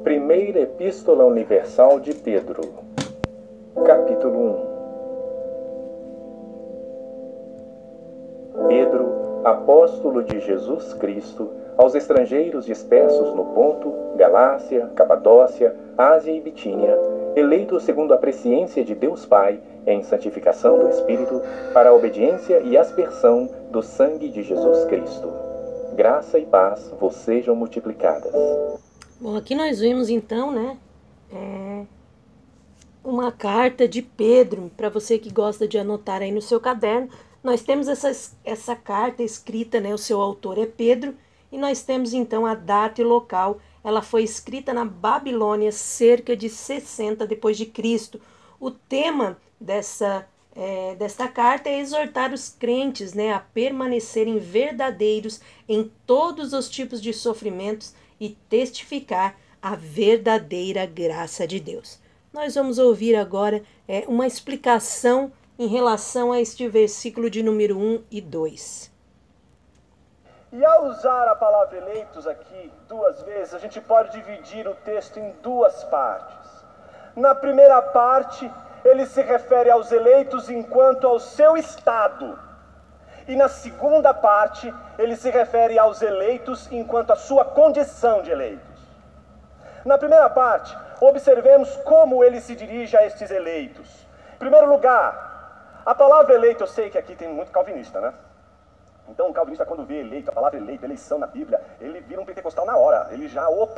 Primeira Epístola Universal de Pedro, capítulo 1. Pedro, apóstolo de Jesus Cristo, aos estrangeiros dispersos no Ponto, Galácia, Capadócia, Ásia e Bitínia, eleitos segundo a presciência de Deus Pai, em santificação do Espírito, para a obediência e aspersão do sangue de Jesus Cristo. Graça e paz vos sejam multiplicadas. Bom, aqui nós vimos então, né, uma carta de Pedro, para você que gosta de anotar aí no seu caderno. Nós temos essa carta escrita, né, o seu autor é Pedro, e nós temos então a data e local. Ela foi escrita na Babilônia, cerca de 60 depois de Cristo. O tema desta carta é exortar os crentes, né, a permanecerem verdadeiros em todos os tipos de sofrimentos e testificar a verdadeira graça de Deus. Nós vamos ouvir agora uma explicação em relação a este versículo de número 1 e 2. E ao usar a palavra eleitos aqui duas vezes, a gente pode dividir o texto em duas partes. Na primeira parte, ele se refere aos eleitos enquanto ao seu estado. E na segunda parte, ele se refere aos eleitos enquanto à sua condição de eleitos. Na primeira parte, observemos como ele se dirige a estes eleitos. Em primeiro lugar, a palavra eleito, eu sei que aqui tem muito calvinista, né? Então o calvinista, quando vê eleito, a palavra eleito, eleição na Bíblia, ele vira um pentecostal na hora. Ele já, o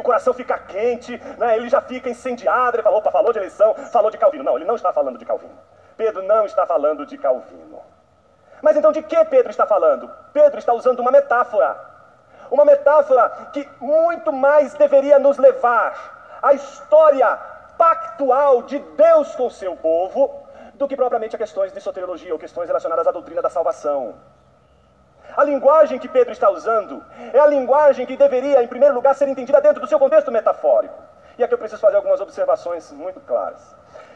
coração fica quente, né? Ele já fica incendiado, ele fala, falou de eleição, falou de Calvino. Não, ele não está falando de Calvino. Pedro não está falando de Calvino. Mas então de que Pedro está falando? Pedro está usando uma metáfora que muito mais deveria nos levar à história pactual de Deus com seu povo do que propriamente a questões de soteriologia ou questões relacionadas à doutrina da salvação. A linguagem que Pedro está usando é a linguagem que deveria, em primeiro lugar, ser entendida dentro do seu contexto metafórico. E aqui eu preciso fazer algumas observações muito claras.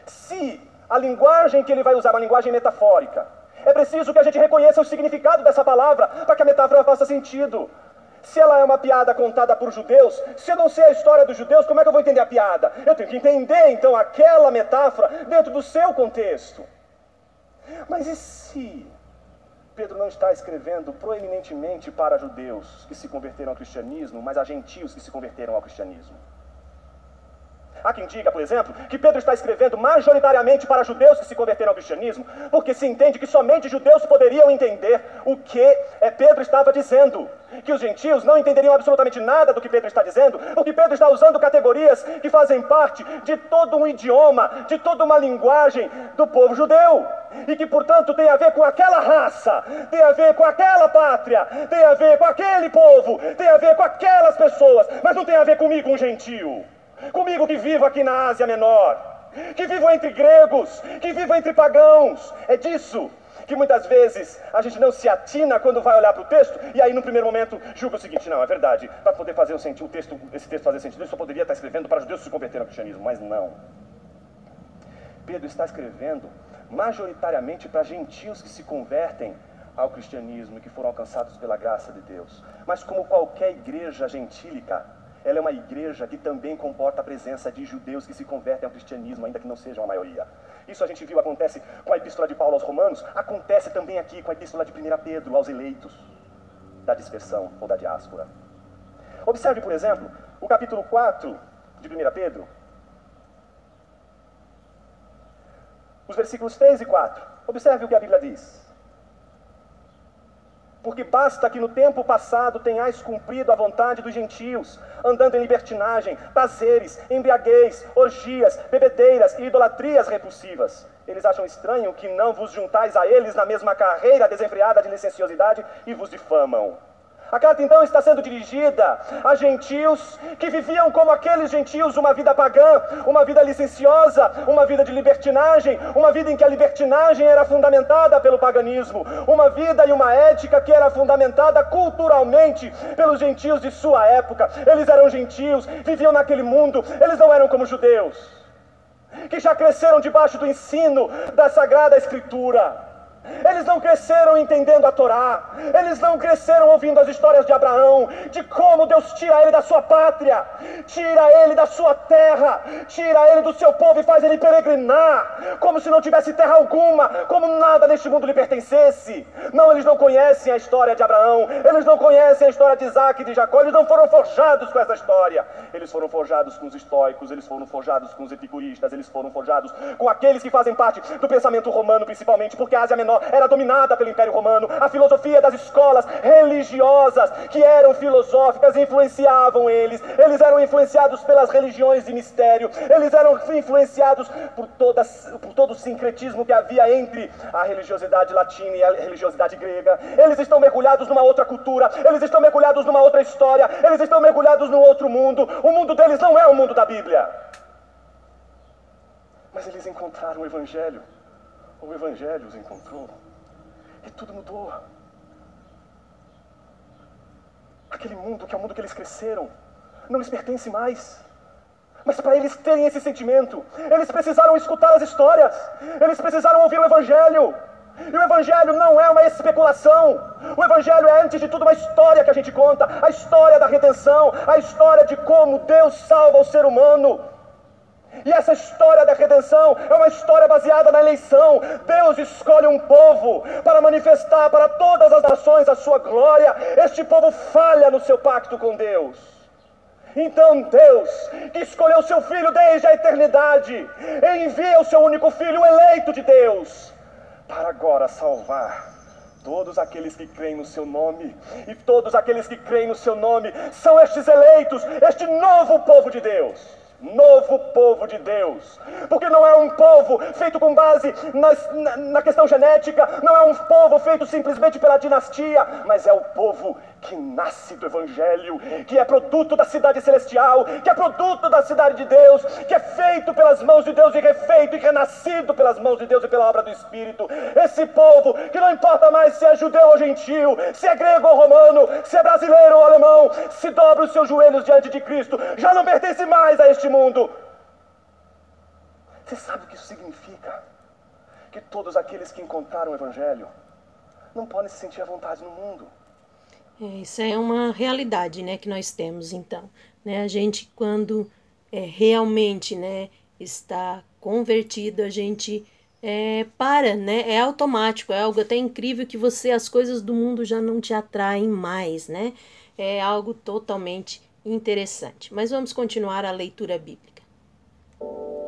Se a linguagem que ele vai usar é uma linguagem metafórica, é preciso que a gente reconheça o significado dessa palavra para que a metáfora faça sentido. Se ela é uma piada contada por judeus, se eu não sei a história dos judeus, como é que eu vou entender a piada? Eu tenho que entender, então, aquela metáfora dentro do seu contexto. Mas e se Pedro não está escrevendo proeminentemente para judeus que se converteram ao cristianismo, mas a gentios que se converteram ao cristianismo? Há quem diga, por exemplo, que Pedro está escrevendo majoritariamente para judeus que se converteram ao cristianismo, porque se entende que somente judeus poderiam entender o que Pedro estava dizendo. Que os gentios não entenderiam absolutamente nada do que Pedro está dizendo, porque Pedro está usando categorias que fazem parte de todo um idioma, de toda uma linguagem do povo judeu. E que, portanto, tem a ver com aquela raça, tem a ver com aquela pátria, tem a ver com aquele povo, tem a ver com aquelas pessoas, mas não tem a ver comigo, um gentio. Comigo que vivo aqui na Ásia Menor, que vivo entre gregos, que vivo entre pagãos. É disso que muitas vezes a gente não se atina quando vai olhar para o texto, e aí no primeiro momento julga o seguinte: não, é verdade, para poder fazer esse texto fazer sentido, eu só poderia estar escrevendo para judeus que se converteram ao cristianismo, mas não. Pedro está escrevendo majoritariamente para gentios que se convertem ao cristianismo e que foram alcançados pela graça de Deus. Mas como qualquer igreja gentílica, ela é uma igreja que também comporta a presença de judeus que se convertem ao cristianismo, ainda que não sejam a maioria. Isso a gente viu, acontece com a epístola de Paulo aos Romanos, acontece também aqui com a epístola de 1 Pedro aos eleitos da dispersão ou da diáspora. Observe, por exemplo, o capítulo 4 de 1 Pedro, os versículos 3 e 4. Observe o que a Bíblia diz. Porque basta que no tempo passado tenhais cumprido a vontade dos gentios, andando em libertinagem, prazeres, embriaguez, orgias, bebedeiras e idolatrias repulsivas. Eles acham estranho que não vos juntais a eles na mesma carreira desenfreada de licenciosidade e vos difamam. A carta então está sendo dirigida a gentios que viviam como aqueles gentios uma vida pagã, uma vida licenciosa, uma vida de libertinagem, uma vida em que a libertinagem era fundamentada pelo paganismo, uma vida e uma ética que era fundamentada culturalmente pelos gentios de sua época. Eles eram gentios, viviam naquele mundo, eles não eram como judeus, que já cresceram debaixo do ensino da Sagrada Escritura. Eles não cresceram entendendo a Torá. Eles não cresceram ouvindo as histórias de Abraão, de como Deus tira ele da sua pátria, tira ele da sua terra, tira ele do seu povo e faz ele peregrinar, como se não tivesse terra alguma, como nada neste mundo lhe pertencesse. Não, eles não conhecem a história de Abraão, eles não conhecem a história de Isaac e de Jacó, eles não foram forjados com essa história. Eles foram forjados com os estoicos, eles foram forjados com os epicuristas, eles foram forjados com aqueles que fazem parte do pensamento romano, principalmente porque a Ásia Menor era dominada pelo Império Romano. A filosofia das escolas religiosas que eram filosóficas influenciavam eles. Eles eram influenciados pelas religiões de mistério. Eles eram influenciados por todo o sincretismo que havia entre a religiosidade latina e a religiosidade grega. Eles estão mergulhados numa outra cultura. Eles estão mergulhados numa outra história. Eles estão mergulhados num outro mundo. O mundo deles não é o mundo da Bíblia. Mas eles encontraram o Evangelho. O Evangelho os encontrou e tudo mudou. Aquele mundo, que é o mundo que eles cresceram, não lhes pertence mais. Mas para eles terem esse sentimento, eles precisaram escutar as histórias, eles precisaram ouvir o Evangelho. E o Evangelho não é uma especulação. O Evangelho é, antes de tudo, uma história que a gente conta, a história da redenção, a história de como Deus salva o ser humano. E essa história da redenção é uma história baseada na eleição. Deus escolhe um povo para manifestar para todas as nações a sua glória. Este povo falha no seu pacto com Deus. Então Deus, que escolheu o seu Filho desde a eternidade, envia o seu único Filho, o eleito de Deus, para agora salvar todos aqueles que creem no seu nome. E todos aqueles que creem no seu nome são estes eleitos, este novo povo de Deus. Novo povo de Deus, porque não é um povo feito com base na questão genética, não é um povo feito simplesmente pela dinastia, mas é o povo que nasce do Evangelho, que é produto da cidade celestial, que é produto da cidade de Deus, que é feito pelas mãos de Deus e refeito e renascido pelas mãos de Deus e pela obra do Espírito. Esse povo que não importa mais se é judeu ou gentil, se é grego ou romano, se é brasileiro ou alemão, se dobra os seus joelhos diante de Cristo, já não pertence mais a este mundo. Você sabe o que isso significa? Que todos aqueles que encontraram o Evangelho não podem se sentir à vontade no mundo. Isso é uma realidade, né, que nós temos, então. Né? A gente, quando realmente, né, está convertido, a gente para, né? É automático, é algo até incrível que as coisas do mundo já não te atraem mais, né? É algo totalmente interessante. Mas vamos continuar a leitura bíblica.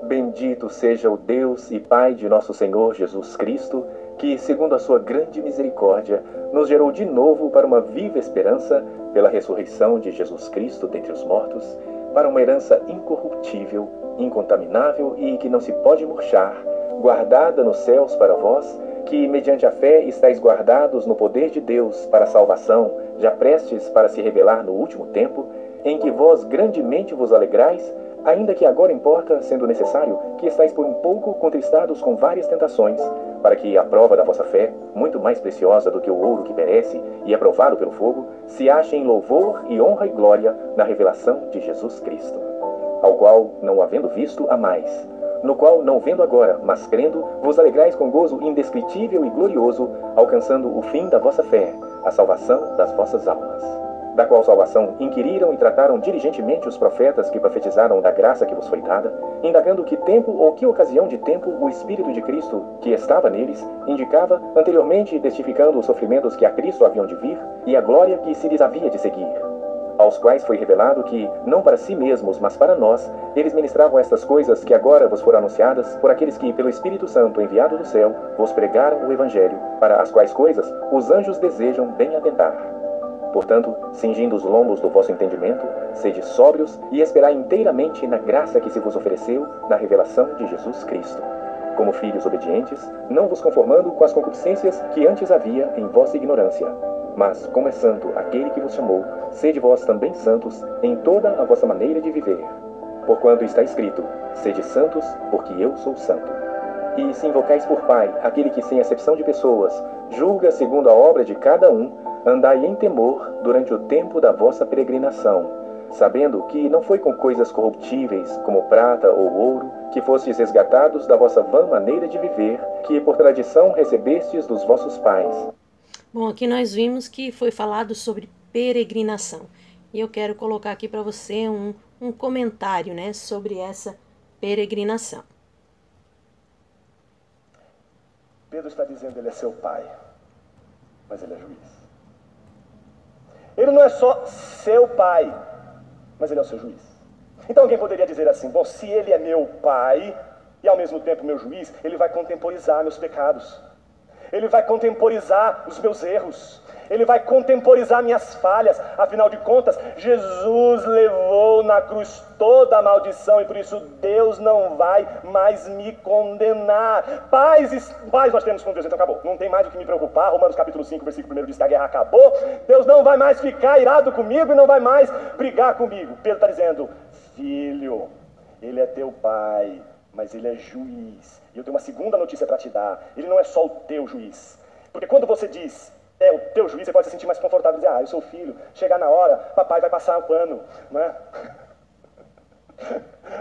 Bendito seja o Deus e Pai de nosso Senhor Jesus Cristo, que, segundo a sua grande misericórdia, nos gerou de novo para uma viva esperança pela ressurreição de Jesus Cristo dentre os mortos, para uma herança incorruptível, incontaminável e que não se pode murchar, guardada nos céus para vós, que, mediante a fé, estáis guardados no poder de Deus para a salvação, já prestes para se revelar no último tempo, em que vós grandemente vos alegrais, ainda que agora importa, sendo necessário, que estáis por um pouco contristados com várias tentações, para que a prova da vossa fé, muito mais preciosa do que o ouro que perece e é provado pelo fogo, se ache em louvor e honra e glória na revelação de Jesus Cristo, ao qual, não havendo visto, amais, no qual, não vendo agora, mas crendo, vos alegrais com gozo indescritível e glorioso, alcançando o fim da vossa fé, a salvação das vossas almas. Da qual salvação inquiriram e trataram diligentemente os profetas que profetizaram da graça que vos foi dada, indagando que tempo ou que ocasião de tempo o Espírito de Cristo, que estava neles, indicava, anteriormente testificando os sofrimentos que a Cristo haviam de vir, e a glória que se lhes havia de seguir. Aos quais foi revelado que, não para si mesmos, mas para nós, eles ministravam estas coisas que agora vos foram anunciadas por aqueles que, pelo Espírito Santo enviado do céu, vos pregaram o Evangelho, para as quais coisas os anjos desejam bem atentar. Portanto, cingindo os lombos do vosso entendimento, sede sóbrios e esperai inteiramente na graça que se vos ofereceu na revelação de Jesus Cristo. Como filhos obedientes, não vos conformando com as concupiscências que antes havia em vossa ignorância. Mas, como é santo aquele que vos chamou, sede vós também santos em toda a vossa maneira de viver. Porquanto está escrito, sede santos, porque eu sou santo. E se invocais por Pai aquele que, sem acepção de pessoas, julga segundo a obra de cada um, andai em temor durante o tempo da vossa peregrinação, sabendo que não foi com coisas corruptíveis, como prata ou ouro, que fostes resgatados da vossa vã maneira de viver, que por tradição recebestes dos vossos pais. Bom, aqui nós vimos que foi falado sobre peregrinação. E eu quero colocar aqui para você um comentário, né, sobre essa peregrinação. Pedro está dizendo, ele é seu pai, mas ele é juiz. Ele não é só seu pai, mas ele é o seu juiz. Então alguém poderia dizer assim, bom, se ele é meu pai e ao mesmo tempo meu juiz, ele vai contemporizar meus pecados. Ele vai contemporizar os meus erros. Ele vai contemporizar minhas falhas. Afinal de contas, Jesus levou na cruz toda a maldição e por isso Deus não vai mais me condenar. Paz, nós temos com Deus, então acabou. Não tem mais o que me preocupar. Romanos capítulo 5, versículo 1 diz que a guerra acabou. Deus não vai mais ficar irado comigo e não vai mais brigar comigo. Pedro está dizendo, filho, ele é teu pai, mas ele é juiz. E eu tenho uma segunda notícia para te dar. Ele não é só o teu juiz. Porque quando você diz, é o teu juiz, você pode se sentir mais confortável e dizer, eu sou filho, chegar na hora, papai vai passar o pano, não é?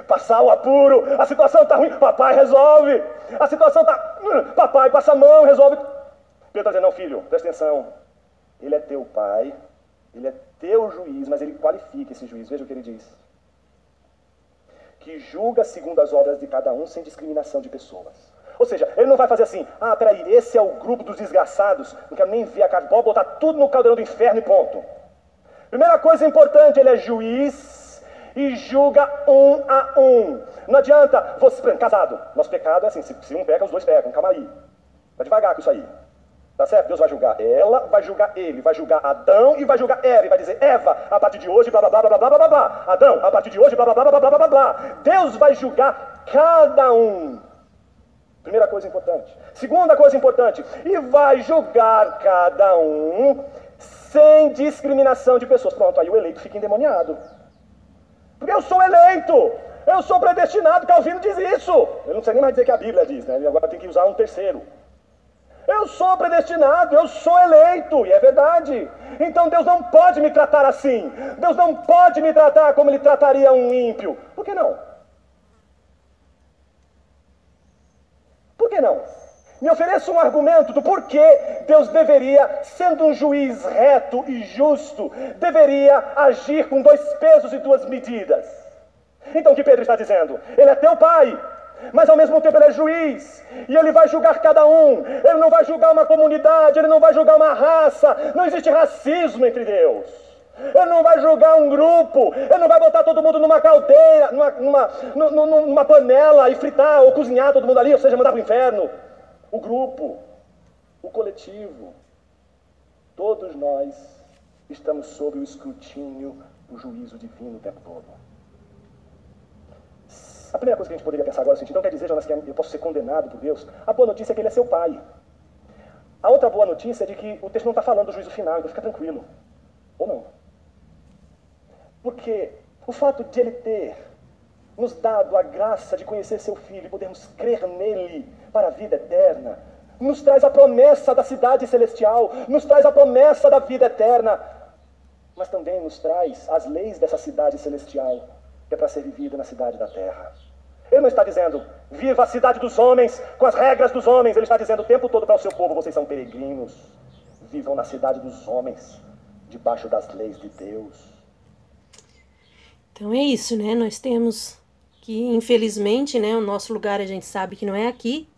Passar o apuro, a situação está ruim, papai resolve. A situação está, papai passa a mão, resolve. Pedro está dizendo, não filho, presta atenção. Ele é teu pai, ele é teu juiz, mas ele qualifica esse juiz. Veja o que ele diz. Que julga segundo as obras de cada um, sem discriminação de pessoas. Ou seja, ele não vai fazer assim, peraí, esse é o grupo dos desgraçados, não quero nem ver a cara, pode botar tudo no caldeirão do inferno e ponto. Primeira coisa importante, ele é juiz e julga um a um. Não adianta, você, casado, nosso pecado é assim, se um peca, os dois pecam, calma aí. Vai devagar com isso aí. Tá certo? Deus vai julgar ela, vai julgar ele, vai julgar Adão e vai julgar Eva. E vai dizer, Eva, a partir de hoje, blá, blá, blá, blá, blá, blá, blá. Adão, a partir de hoje, blá, blá, blá, blá, blá, blá, blá. Deus vai julgar cada um. Primeira coisa importante. Segunda coisa importante, e vai julgar cada um sem discriminação de pessoas. Pronto, aí o eleito fica endemoniado. Porque eu sou eleito, eu sou predestinado, Calvino diz isso. Eu não sei nem mais dizer que a Bíblia diz, né? Ele agora tem que usar um terceiro. Eu sou predestinado, eu sou eleito, e é verdade. Então Deus não pode me tratar assim. Deus não pode me tratar como ele trataria um ímpio. Por que não? Por que não? Me ofereça um argumento do porquê Deus deveria, sendo um juiz reto e justo, deveria agir com 2 pesos e 2 medidas. Então o que Pedro está dizendo? Ele é teu pai, mas ao mesmo tempo ele é juiz, e ele vai julgar cada um. Ele não vai julgar uma comunidade, ele não vai julgar uma raça. Não existe racismo entre Deus. Ele não vai julgar um grupo, ele não vai botar todo mundo numa caldeira, numa panela e fritar ou cozinhar todo mundo ali, ou seja, mandar para o inferno. O grupo, o coletivo, todos nós estamos sob o escrutínio do juízo divino o tempo todo. A primeira coisa que a gente poderia pensar agora é o seguinte, então quer dizer, Jonas, que eu posso ser condenado por Deus? A boa notícia é que ele é seu pai. A outra boa notícia é de que o texto não está falando do juízo final, então fica tranquilo. Ou não? Porque o fato de ele ter nos dado a graça de conhecer seu Filho e podermos crer nele para a vida eterna, nos traz a promessa da cidade celestial, nos traz a promessa da vida eterna, mas também nos traz as leis dessa cidade celestial, que é para ser vivida na cidade da terra. Ele não está dizendo, viva a cidade dos homens, com as regras dos homens. Ele está dizendo o tempo todo para o seu povo, vocês são peregrinos, vivam na cidade dos homens, debaixo das leis de Deus. Então é isso, né? Nós temos que, infelizmente, né, o nosso lugar a gente sabe que não é aqui,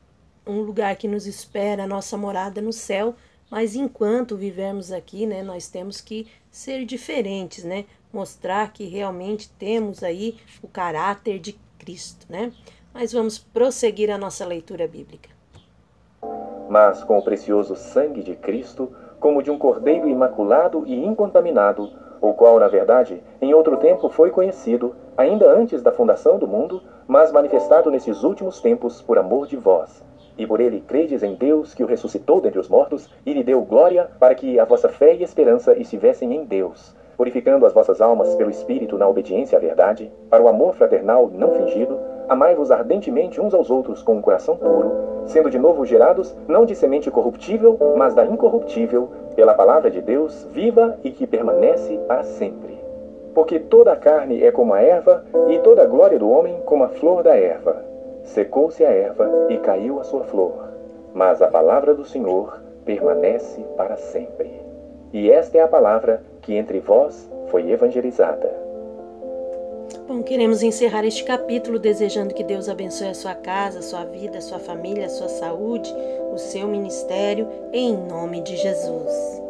um lugar que nos espera, a nossa morada no céu, mas enquanto vivermos aqui, né, nós temos que ser diferentes, né? Mostrar que realmente temos aí o caráter de Cristo, né? Mas vamos prosseguir a nossa leitura bíblica. Mas com o precioso sangue de Cristo, como de um cordeiro imaculado e incontaminado, o qual, na verdade, em outro tempo foi conhecido, ainda antes da fundação do mundo, mas manifestado nesses últimos tempos por amor de vós. E por ele credes em Deus, que o ressuscitou dentre os mortos, e lhe deu glória, para que a vossa fé e esperança estivessem em Deus, purificando as vossas almas pelo Espírito na obediência à verdade, para o amor fraternal não fingido, amai-vos ardentemente uns aos outros com um coração puro, sendo de novo gerados, não de semente corruptível, mas da incorruptível, pela palavra de Deus, viva e que permanece para sempre. Porque toda a carne é como a erva, e toda a glória do homem como a flor da erva. Secou-se a erva e caiu a sua flor, mas a palavra do Senhor permanece para sempre. E esta é a palavra que entre vós foi evangelizada. Bom, queremos encerrar este capítulo desejando que Deus abençoe a sua casa, a sua vida, a sua família, a sua saúde, o seu ministério, em nome de Jesus.